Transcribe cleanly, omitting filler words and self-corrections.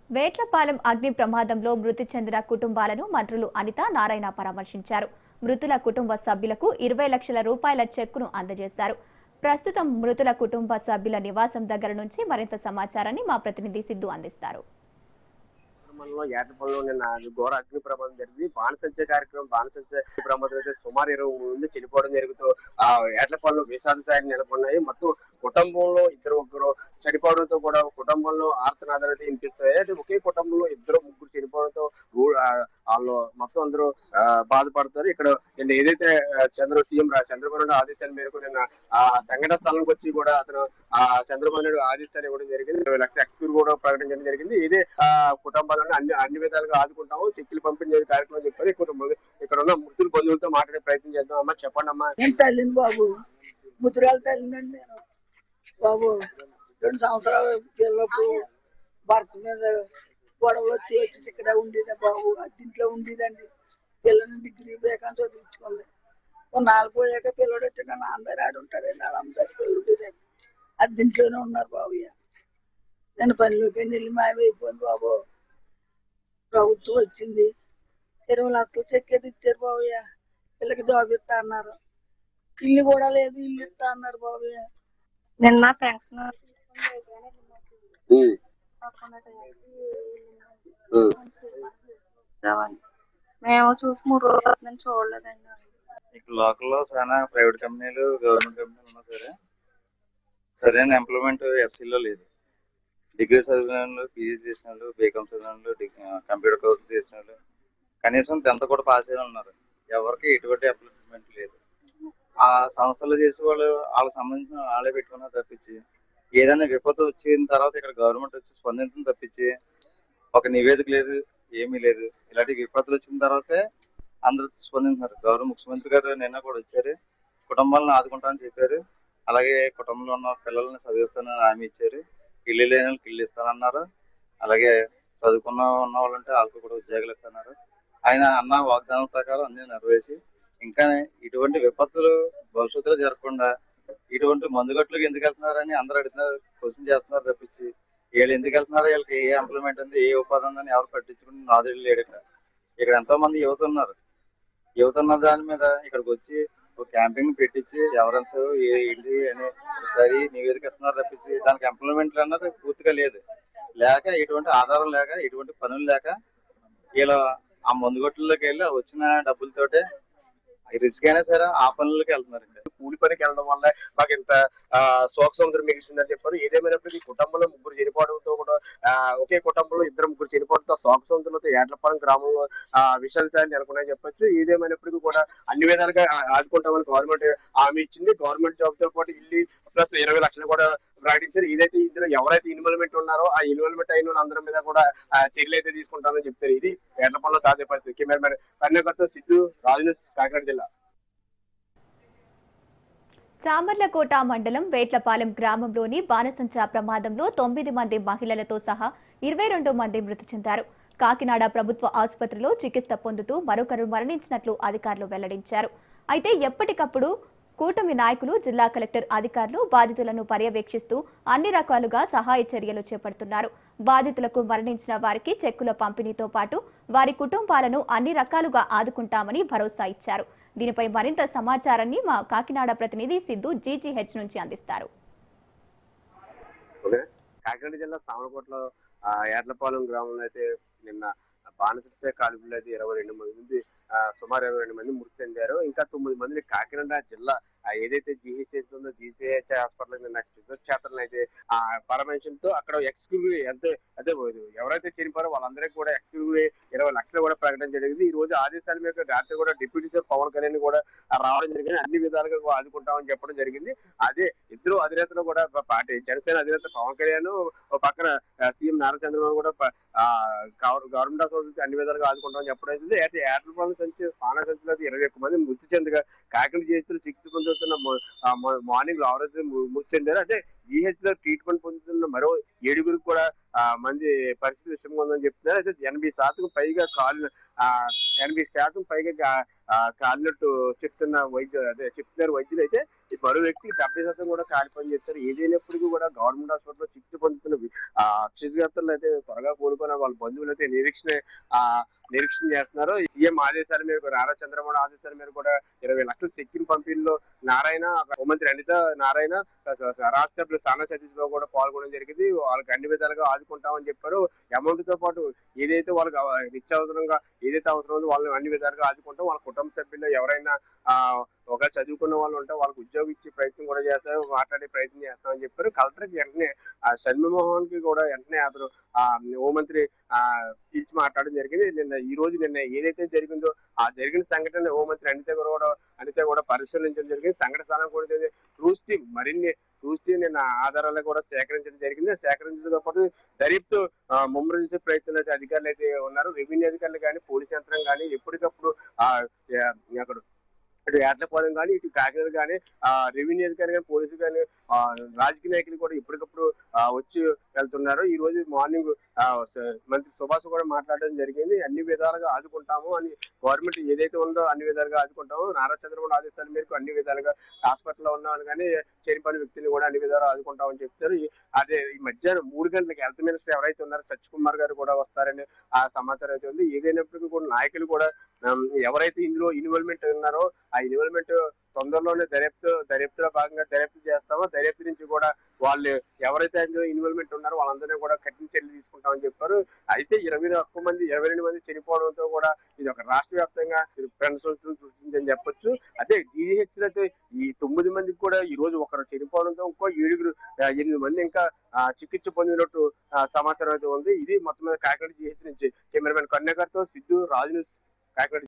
వేట్లపాలెం అగ్ని ప్రమాదంలో మృతి చెందిన కుటుంబాలను మంత్రులు అనిత నారాయణ పరామర్శించారు. మృతుల కుటుంబ సభ్యులకు 20 లక్షల రూపాయల చెక్కును అందజేశారు. ప్రస్తుతం మృతుల కుటుంబ సభ్యుల నివాసం దగ్గర నుంచి మరింత సమాచారాన్ని మా ప్రతినిధి సిద్ధు అందిస్తారు. ఏటపల్లిలో నిన్న ఘోర అగ్ని ప్రమాదం జరిగింది. బాణసంచ కార్యక్రమం బాణసంచ ప్రమాదం అయితే సుమారు 20 మంది చనిపోవడం జరుగుతూ ఏటపల్లిలో విషాద స్థాయిని నెలకొన్నాయి. మొత్తం కుటుంబంలో ఒకరు చనిపోవడంతో కూడా కుటుంబంలో ఆర్తనాదాలు అయితే వినిపిస్తాయి. అయితే ఒకే కుటుంబంలో ముగ్గురు చనిపోవడంతో వాళ్ళు మొత్తం అందరూ బాధపడతారు. ఇక్కడ నిన్న ఏదైతే సీఎం చంద్రబాబు నాయుడు ఆదేశాల మేరకు నిన్న ఆ సంఘటన స్థలానికి వచ్చి కూడా అతను చంద్రబాబు నాయుడు ఆదేశాలు ఇవ్వడం జరిగింది. 20 లక్షల ఎక్స్క్యూర్ కూడా ప్రకటించడం జరిగింది. ఇదే కుటుంబాలను అన్ని విధాలుగా ఆదుకుంటాము, చెక్కులు పంపిణీ కార్యక్రమం చెప్పారు. ఇక్కడ ఉన్న మృతుల బంధువులతో మాట్లాడే ప్రయత్నం చేద్దాం. అమ్మా చెప్పండి అమ్మా. నేను తల్లిని బాబు, ముద్దురాలు తల్లినండి నేను బాబు. 2 సంవత్సరాలు పిల్లలకు భర్త మీద గొడవలు వచ్చి ఇక్కడ ఉండేది బాబు. అద్దింట్లో ఉండేదండి. పిల్లని డిగ్రీ బేకాన్ని చదివించుకుంది. 4 పోయాక పిల్లడు వచ్చి నా నాన్నగారు ఆడు ఉంటాడండి. వాళ్ళ అమ్మగారి పిల్లలు ఉండేదండి. అద్దింట్లోనే ఉన్నారు బాబు. నేను పనిలోకి వెళ్ళి మాయమైపోయింది బాబు. ప్రభుత్వం వచ్చింది, 20 లక్షలు చెక్కేది ఇచ్చారు బాబు. పిల్లకి జాబ్ ఇస్తా అన్నారు. ఇల్లు కూడా లేదు, ఇల్లు ఇస్తా అన్నారు బాబు. నిన్న పెన్షన్ మేము చూసి 3 రోజుల నుంచి చూడలేదండి. ఇక్కడ లోకల్లో చాలా ప్రైవేట్ కంపెనీలు, గవర్నమెంట్ కంపెనీలు ఉన్నా సరే సరైన ఎంప్లాయ్మెంట్ ఎస్సీలో లేదు. డిగ్రీ చదివిన వాళ్ళు, పీజీ చేసిన వాళ్ళు, బీకామ్ చదివిన వాళ్ళు, కంప్యూటర్ కోర్స్ చేసిన వాళ్ళు, కనీసం 10th కూడా పాస్ అయిన ఉన్నారు. ఎవరికి ఎటువంటి ఎంప్లాయ్మెంట్ లేదు. ఆ సంస్థలు చేసే వాళ్ళు వాళ్ళకి సంబంధించిన వాళ్ళే పెట్టుకున్నారు తప్పించి, ఏదైనా విపత్తు వచ్చిన తర్వాత ఇక్కడ గవర్నమెంట్ వచ్చి స్పందించడం తప్పించి ఒక నివేదిక లేదు, ఏమీ లేదు. ఇలాంటి విపత్తులు వచ్చిన తర్వాతే అందరూ స్పందించారు. ముఖ్యమంత్రి గారు నిన్న కూడా వచ్చారు, కుటుంబాలను ఆదుకుంటామని చెప్పారు. అలాగే కుటుంబంలో ఉన్న పిల్లల్ని చదివిస్తానని హామీ ఇచ్చారు. ఇల్లు లేని వాళ్ళకి ఇల్లు ఇస్తానన్నారు. అలాగే చదువుకున్న ఉన్న వాళ్ళంటే వాళ్ళకి కూడా ఉద్యోగాలు ఇస్తున్నారు. ఆయన అన్న వాగ్దానం ప్రకారం అన్ని నెరవేసి ఇంకా ఇటువంటి విపత్తులు భవిష్యత్తులో జరగకుండా ఇటువంటి మందుగట్లకు ఎందుకు వెళ్తున్నారని అందరూ అడుగుతున్నారు, క్వశ్చన్ చేస్తున్నారు తప్పించి వీళ్ళు ఎందుకు వెళ్తున్నారు, వీళ్ళకి ఏ ఎంప్లాయ్మెంట్ ఉంది, ఏ ఉపాధి ఉందని ఎవరు పట్టించుకుని నాదుడు లేడు. ఇక్కడ ఎంతో మంది యువత ఉన్నారు. యువత ఉన్న దాని మీద ఇక్కడికి వచ్చి ఒక క్యాంపింగ్ పెట్టించి ఎవరెన్స్ ఏంటి అని స్టడీ నివేదిక ఇస్తున్నారు తప్పించి దానికి ఎంప్లాయ్మెంట్ అన్నది పూర్తిగా లేదు. లేక ఎటువంటి ఆధారం లేక ఎటువంటి పనులు లేక వీళ్ళు ఆ మందుగొట్లలోకి వెళ్ళి వచ్చిన డబ్బులతోటే రిస్క్ అయినా సరే ఆ పనులకి వెళ్తున్నారు. కూలి పనికి వెళ్ళడం వల్ల మాకు ఇంత శోక సముద్రం మిగిలిందని చెప్పారు. ఏదేమైనప్పటికీ కుటుంబంలో ముగ్గురు చనిపోవడంతో కూడా ఒకే కుటుంబంలో 2 చనిపోవడంతో శోక సముద్రంతో ఏట్లపాలెం గ్రామంలో విషాదాలు నెలకొన్నాయని చెప్పొచ్చు. ఏదేమైనప్పటికీ కూడా అన్ని విధాలుగా ఆదుకుంటామని గవర్నమెంట్ హామీ ఇచ్చింది. గవర్నమెంట్ జాబ్ తో పాటు ఇల్లు ప్లస్ 20 లక్షలు కూడా ప్రకటించారు. ఇదైతే ఇందులో ఎవరైతే ఇన్వాల్వ్మెంట్ ఉన్నారో ఆ ఇన్వాల్వ్మెంట్ అయిన వాళ్ళందరి మీద కూడా చర్యలు అయితే తీసుకుంటామని చెప్తారు. ఇది ఏట్లపాలెంలో తాజా పరిస్థితి. కెమెరామెన్ కన్యాకర్త సిద్ధు, రాజు న్యూస్, కాకినాడ జిల్లా. సామర్లకోట మండలం వేట్లపాలెం గ్రామంలోని బాణసంచా ప్రమాదంలో 9 మంది మహిళలతో సహా 22 మంది మృతి చెందారు. కాకినాడ ప్రభుత్వ ఆసుపత్రిలో చికిత్స పొందుతూ మరొకరు మరణించినట్లు అధికారులు వెల్లడించారు. అయితే ఎప్పటికప్పుడు కూటమి నాయకులు, జిల్లా కలెక్టర్ అధికారులు బాధితులను పర్యవేక్షిస్తూ అన్ని రకాలుగా సహాయ చర్యలు చేపడుతున్నారు. బాధితులకు మరణించిన వారికి చెక్కుల పంపిణీతో పాటు వారి కుటుంబాలను అన్ని రకాలుగా ఆదుకుంటామని భరోసా ఇచ్చారు. దీనిపై మరింత సమాచారాన్ని మా కాకినాడ ప్రతినిధి సిద్ధు జీజీహెచ్ నుంచి అందిస్తారు. కాకినాడ జిల్లా సామర్లకోటలో ఏట్లపాలెం గ్రామంలో అయితే నిన్న బాణసంచ కాల్పులు అయితే 22 మంది సుమారు 22 మంది మృతి చెందారు. ఇంకా 9 మందిని కాకినాడ జిల్లా ఏదైతే జీహెచ్ఎస్ ఉందో జీహెచ్ హాస్పిటల్ నిన్న క్షేత్రాలను అయితే పరమేషన్ తో అక్కడ ఎక్స్క్లూజివ్ అదే ఎవరైతే చనిపోయారో వాళ్ళందరికీ కూడా ఎక్స్క్లూజివ్ 20 లక్షలు కూడా ప్రకటన జరిగింది. ఈ రోజు ఆదేశాల మేరకు రాత్రి కూడా డిప్యూటీ సీఎం పవన్ కళ్యాణ్ కూడా రావడం జరిగింది. అన్ని విధాలుగా ఆదుకుంటామని చెప్పడం జరిగింది. అదే ఇద్దరు అధినేతలు కూడా పార్టీ జనసేన అధినేత పవన్ కళ్యాణ్ పక్కన సీఎం నారా చంద్రబాబు కూడా గవర్నమెంట్ అన్ని విధాలుగా ఆదుకుంటామని చెప్పడం జరిగింది. అయితే ఏట్లపాలెం బాణసంచలో 21 మంది మృతి చెందగా కాకినాడ జిల్లాలో చికిత్స పొందుతున్న మార్నింగ్ లో ఎవరైతే మృతి చెందారో అయితే GH లో ట్రీట్మెంట్ పొందుతున్న మరో 7 కూడా మంది పరిస్థితి విషమంగా ఉందని చెప్తున్నారు. అయితే 80% పైగా కాళ్ళు 80% పైగా కాలినట్టు చెప్తున్నారు వైద్యులు. అయితే ఈ మరో వ్యక్తి 70% కూడా కాలిపోని చెప్తారు. ఏదైనప్పటికీ కూడా గవర్నమెంట్ హాస్పిటల్లో చికిత్స పొందుతున్న అక్షయకర్తలు అయితే త్వరగా కోలుకొని వాళ్ళ బంధువులు అయితే నిరీక్షణ చేస్తున్నారు. సీఎం ఆదేశాల మేరకు, నారా చంద్రబాబు ఆదేశాల మేరకు కూడా 20 లక్షల చెక్కిన పంపిణీలో నారాయణ, హోంమంత్రి అనిత నారాయణ, రాజ్యసభలో సానా సతీష్ బాబు కూడా పాల్గొనడం జరిగింది. వాళ్ళకి అన్ని విధాలుగా ఆదుకుంటామని చెప్పారు. అమౌంట్ తో పాటు ఏదైతే వాళ్ళకి నిత్యావసరంగా ఏదైతే అవసరం ఉందో వాళ్ళని అన్ని విధాలుగా ఆదుకుంటాం. వాళ్ళ కుటుంబ సభ్యుల్లో ఎవరైనా ఒక చదువుకున్న వాళ్ళు ఉంటే వాళ్ళకి ఉద్యోగం ఇచ్చే ప్రయత్నం కూడా చేస్తారు, మాట్లాడే ప్రయత్నం చేస్తామని చెప్పారు. కలెక్టర్కి వెంటనే షణ్ముఖమోహన్ కి కూడా వెంటనే అతను హోంమంత్రి పిలిచి మాట్లాడడం జరిగింది. నిన్న ఏదైతే జరిగిందో ఆ జరిగిన సంఘటన హోంమంత్రి అనిత కూడా పరిశీలించడం జరిగింది. సంఘటన స్థానం కూడా ట్రూస్ టీమ్ నిన్న ఆధారాలు కూడా సేకరించడం జరిగింది. సేకరించడంతో పాటు దర్యాప్తు ముమ్మరం చేసే ప్రయత్నాలు అయితే అధికారులు అయితే ఉన్నారు. రెవెన్యూ అధికారులు కానీ, పోలీస్ యంత్రం కానీ ఎప్పటికప్పుడు అక్కడ ఇటు ఏట్లపాలెం కానీ, ఇటు కాకినాడ కానీ, రెవెన్యూ అధికారి కానీ, పోలీసులు కానీ, రాజకీయ నాయకులు కూడా ఎప్పటికప్పుడు వచ్చి వెళ్తున్నారు. ఈ రోజు మార్నింగ్ మంత్రి సుభాష్ కూడా మాట్లాడడం జరిగింది. అన్ని విధాలుగా ఆదుకుంటాము అని, గవర్నమెంట్ ఏదైతే ఉందో అన్ని విధాలుగా ఆదుకుంటాము. నారా చంద్రబాబు ఆదేశాల మేరకు అన్ని విధాలుగా హాస్పిటల్లో ఉన్నామని కానీ చనిపోయిన వ్యక్తిని కూడా అన్ని విధాలుగా ఆదుకుంటామని చెప్తారు. అదే ఈ మధ్యాహ్నం 3 గంటలకు హెల్త్ మినిస్టర్ ఎవరైతే ఉన్నారో సత్యకుమార్ గారు కూడా వస్తారని ఆ సమాచారం అయితే ఉంది. ఏదైనప్పటికీ కూడా నాయకులు కూడా ఎవరైతే ఇందులో ఇన్వాల్వ్మెంట్ ఉన్నారో ఆ ఇన్వాల్వ్మెంట్ తొందరలోనే దర్యాప్తులో భాగంగా దర్యాప్తు చేస్తామో, దర్యాప్తు నుంచి కూడా వాళ్ళు ఎవరైతే అందులో ఇన్వాల్వ్మెంట్ ఉన్నారో వాళ్ళందరినీ కూడా కఠిన చర్యలు తీసుకుంటామని చెప్పారు. అయితే 22 మంది చనిపోవడంతో కూడా ఇది ఒక రాష్ట్ర వ్యాప్తంగా సృష్టించని చెప్పొచ్చు. అదే GH లో అయితే ఈ 9 మందికి కూడా ఈ రోజు ఒకరు చనిపోవడంతో ఇంకో 8 మంది ఇంకా చికిత్స పొందినట్టు సమాచారం అయితే ఉంది. ఇది మొత్తం మీద కాకినాడ GH నుంచి కెమెరామెన్ కన్యాకర్తో సిద్ధు, రాజు న్యూస్, కాకినాడ.